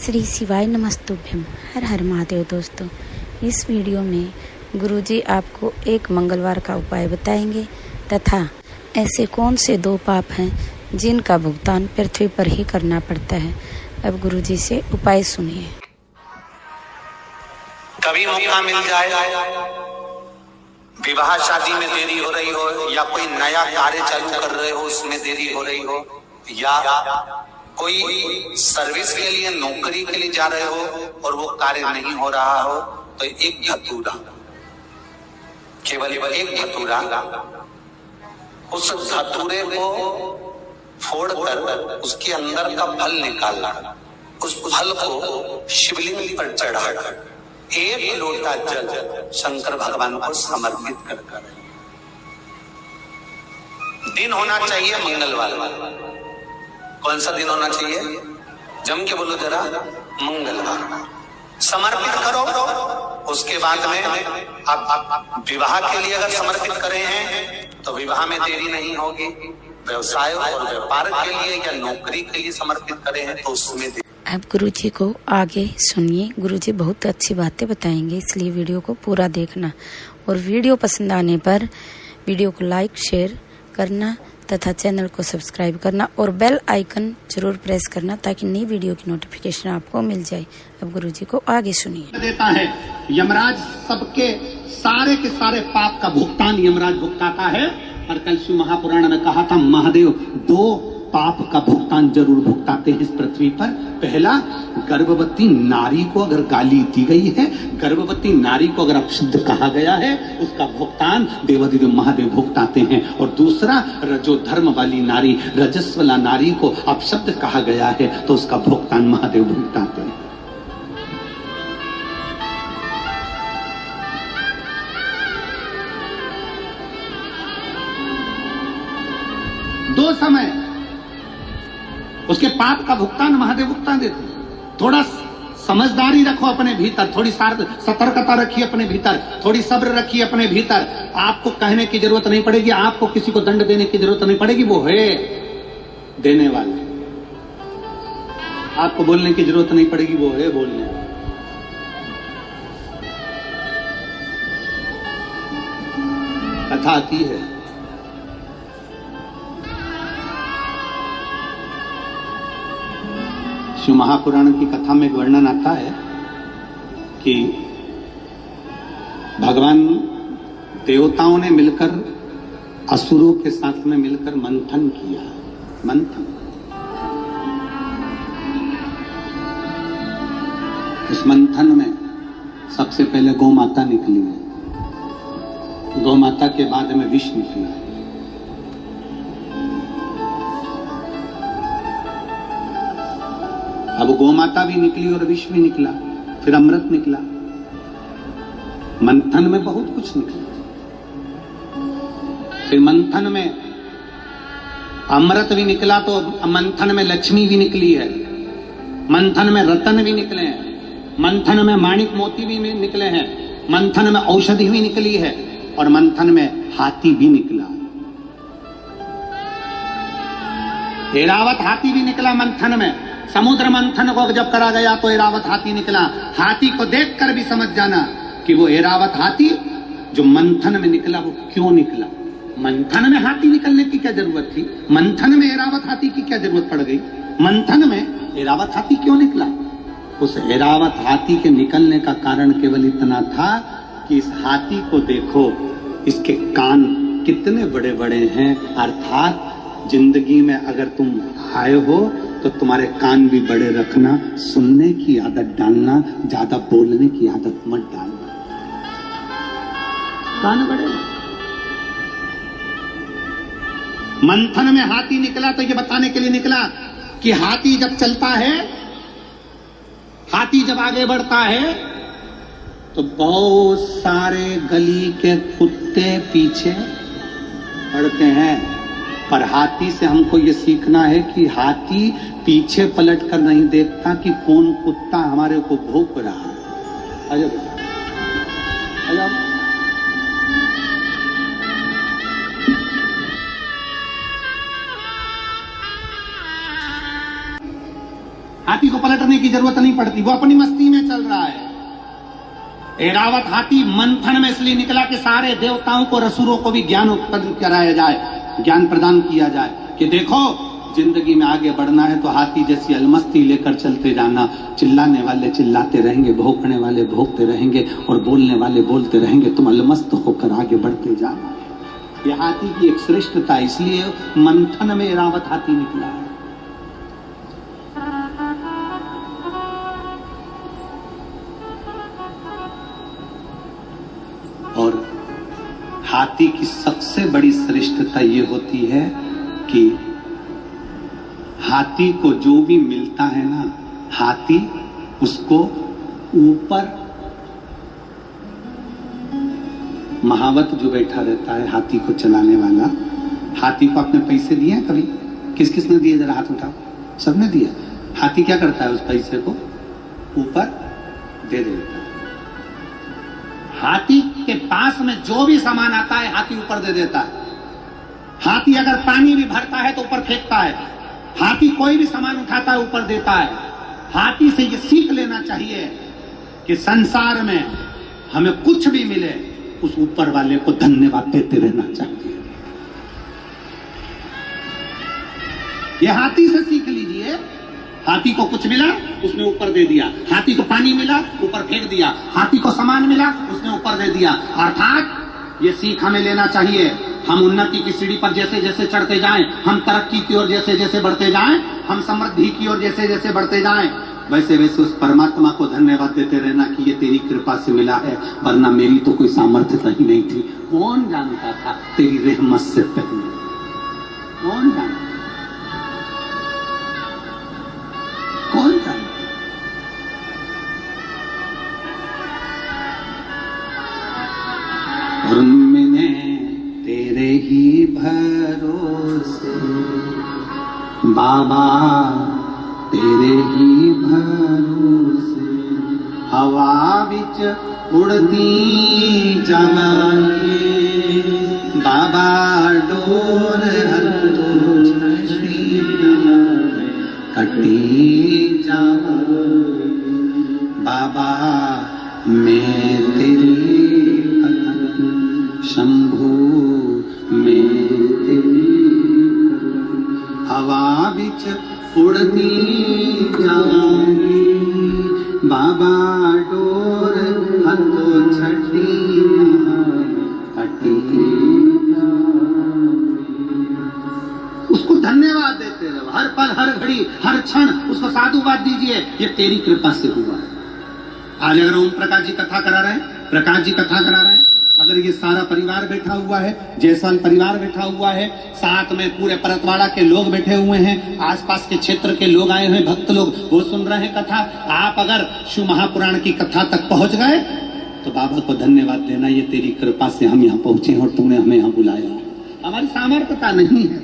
श्री शिवाय नमस्तुभ्यम। हर हर महादेव। दोस्तों, इस वीडियो में गुरुजी आपको एक मंगलवार का उपाय बताएंगे तथा ऐसे कौन से 2 पाप हैं जिनका भुगतान पृथ्वी पर ही करना पड़ता है। अब गुरुजी से उपाय सुनिए। कभी मौका मिल जाए, विवाह शादी में देरी हो रही हो, या कोई नया कार्य चालू कर रहे हो उसमें देरी हो रही हो, या कोई सर्विस के लिए नौकरी के लिए जा रहे हो और वो कार्य नहीं हो रहा हो, तो एक धतूरा, केवल एक धतूरा, उस धतूरे को फोड़कर उसके अंदर का फल निकालना, उस फल को शिवलिंग पर चढ़ाकर 1 लोटा जल शंकर भगवान को समर्पित कर दिन होना चाहिए मंगलवार। कौन सा दिन होना चाहिए? जम के बोलो जरा, मंगलवार। समर्पित करो। उसके बाद में आप विवाह के लिए अगर समर्पित करे हैं तो विवाह में देरी नहीं होगी। व्यवसाय और व्यापार के लिए या नौकरी के लिए समर्पित करे हैं तो उसमें अब गुरुजी को आगे सुनिए। गुरुजी बहुत अच्छी बातें बताएंगे, इसलिए वीडियो को पूरा देखना और वीडियो पसंद आने पर वीडियो को लाइक शेयर करना तथा चैनल को सब्सक्राइब करना और बेल आइकन जरूर प्रेस करना ताकि नई वीडियो की नोटिफिकेशन आपको मिल जाए। अब गुरुजी को आगे सुनिए। देता है यमराज, सबके सारे के सारे पाप का भुगतान यमराज भुगताता है। और कल शिव महापुराण में कहा था, महादेव 2 पाप का भुगतान जरूर भुगताते हैं इस पृथ्वी पर। पहला, गर्भवती नारी को अगर गाली दी गई है, गर्भवती नारी को अगर अपशब्द कहा गया है, उसका भुगतान देवाधिदेव महादेव भुगताते हैं। और दूसरा, जो धर्म वाली नारी, रजस्वला नारी को अपशब्द कहा गया है तो उसका भुगतान महादेव भुगताते हैं। दो समय उसके पाप का भुगतान महादेव भुगतान देते हैं। थोड़ा समझदारी रखो अपने भीतर, थोड़ी सतर्कता रखिए अपने भीतर, थोड़ी सब्र रखिए अपने भीतर। आपको कहने की जरूरत नहीं पड़ेगी, आपको किसी को दंड देने की जरूरत नहीं पड़ेगी, वो है देने वाले। आपको बोलने की जरूरत नहीं पड़ेगी, वो है बोलने। कथा आती है, शिव महापुराण की कथा में वर्णन आता है कि भगवान देवताओं ने मिलकर असुरों के साथ में मिलकर मंथन किया। मंथन, इस मंथन में सबसे पहले गौ माता निकली है। गौ माता के बाद में विष निकला है। अब गौ माता भी निकली और विष भी निकला, फिर अमृत निकला। मंथन में बहुत कुछ निकला। फिर मंथन में अमृत भी निकला तो मंथन में लक्ष्मी भी निकली है, मंथन में रतन भी निकले हैं, मंथन में माणिक मोती भी निकले हैं, मंथन में औषधि भी निकली है और मंथन में हाथी भी निकला। ऐरावत हाथी भी निकला मंथन में। समुद्र मंथन को जब करा गया तो ऐरावत हाथी निकला। हाथी को देखकर भी समझ जाना कि वो ऐरावत हाथी जो मंथन में निकला वो क्यों निकला। मंथन में हाथी निकलने की क्या जरूरत थी? मंथन में ऐरावत हाथी की क्या जरूरत पड़ गई? मंथन में ऐरावत हाथी क्यों निकला? उस ऐरावत हाथी के निकलने का कारण केवल इतना था कि इस हाथी को देखो, इसके कान कितने बड़े बड़े हैं। अर्थात जिंदगी में अगर तुम आए हो तो तुम्हारे कान भी बड़े रखना, सुनने की आदत डालना, ज्यादा बोलने की आदत मत डालना। कान बड़े। मंथन में हाथी निकला तो ये बताने के लिए निकला कि हाथी जब चलता है, हाथी जब आगे बढ़ता है तो बहुत सारे गली के कुत्ते पीछे पड़ते हैं। पर हाथी से हमको ये सीखना है कि हाथी पीछे पलट कर नहीं देखता कि कौन कुत्ता हमारे को भौंक रहा है। अजब अजब। हाथी को पलटने की जरूरत नहीं पड़ती, वो अपनी मस्ती में चल रहा है। ऐरावत हाथी मंथन में इसलिए निकला कि सारे देवताओं को, रसूलों को भी ज्ञान उत्पन्न कराया जाए, ज्ञान प्रदान किया जाए कि देखो जिंदगी में आगे बढ़ना है तो हाथी जैसी अलमस्ती लेकर चलते जाना। चिल्लाने वाले चिल्लाते रहेंगे, भौंकने वाले भौंकते रहेंगे और बोलने वाले बोलते रहेंगे, तुम अलमस्त होकर आगे बढ़ते जाना। यह हाथी की एक श्रेष्ठता, इसलिए मंथन में ऐरावत हाथी निकला है। और हाथी की सबसे बड़ी श्रेष्ठता ये होती है कि हाथी को जो भी मिलता है ना, हाथी उसको ऊपर, महावत जो बैठा रहता है हाथी को चलाने वाला, हाथी को अपने पैसे दिए हैं कभी? किस किस ने दिए? जरा हाथ उठाओ। सबने दिया। हाथी क्या करता है? उस पैसे को ऊपर दे देता है। हाथी के पास में जो भी सामान आता है हाथी ऊपर दे देता है। हाथी अगर पानी भी भरता है तो ऊपर फेंकता है। हाथी कोई भी सामान उठाता है ऊपर देता है। हाथी से ये सीख लेना चाहिए कि संसार में हमें कुछ भी मिले उस ऊपर वाले को धन्यवाद देते रहना चाहिए। ये हाथी से सीख लीजिए। हाथी को कुछ मिला उसने ऊपर दे दिया, हाथी को पानी मिला ऊपर फेंक दिया, हाथी को सामान मिला उसने ऊपर दे दिया। अर्थात ये सीख हमें लेना चाहिए। हम उन्नति की सीढ़ी पर जैसे जैसे चढ़ते जाएं, हम तरक्की की ओर जैसे जैसे बढ़ते जाएं, हम समृद्धि की ओर जैसे जैसे बढ़ते जाएं, वैसे वैसे उस परमात्मा को धन्यवाद देते रहना कि ये तेरी कृपा से मिला है, वरना मेरी तो कोई सामर्थ्य ही नहीं थी। कौन जानता था तेरी रहमत से पहले? कौन जानता? कौन जानता? और मैंने तेरे ही भरोसे बाबा, तेरे ही भरोसे हवा विच उड़ती जावांगे बाबा, डोर कटी जावांगे बाबा, मैं तेरी शंभू में हवा बिच उड़ती जाऊंगी बाबा, डोर हथो छठी कटी। उसको धन्यवाद देते रहो हर पल, हर घड़ी, हर क्षण उसको साधुवाद दीजिए, ये तेरी कृपा से हुआ है। आज अगर ओम प्रकाश जी कथा करा रहे हैं, प्रकाश जी कथा करा रहे हैं, अगर ये सारा परिवार बैठा हुआ है, जयसाल परिवार बैठा हुआ है, साथ में पूरे परतवाड़ा के लोग बैठे हुए हैं, आसपास के क्षेत्र के लोग आए हैं, भक्त लोग, वो सुन रहे हैं कथा, आप अगर शिव महापुराण की कथा तक पहुंच गए तो बाबा को धन्यवाद देना, ये तेरी कृपा से हम यहाँ पहुंचे और तुमने हमें यहाँ बुलाया। हमारी सामर्थ्यता नहीं है,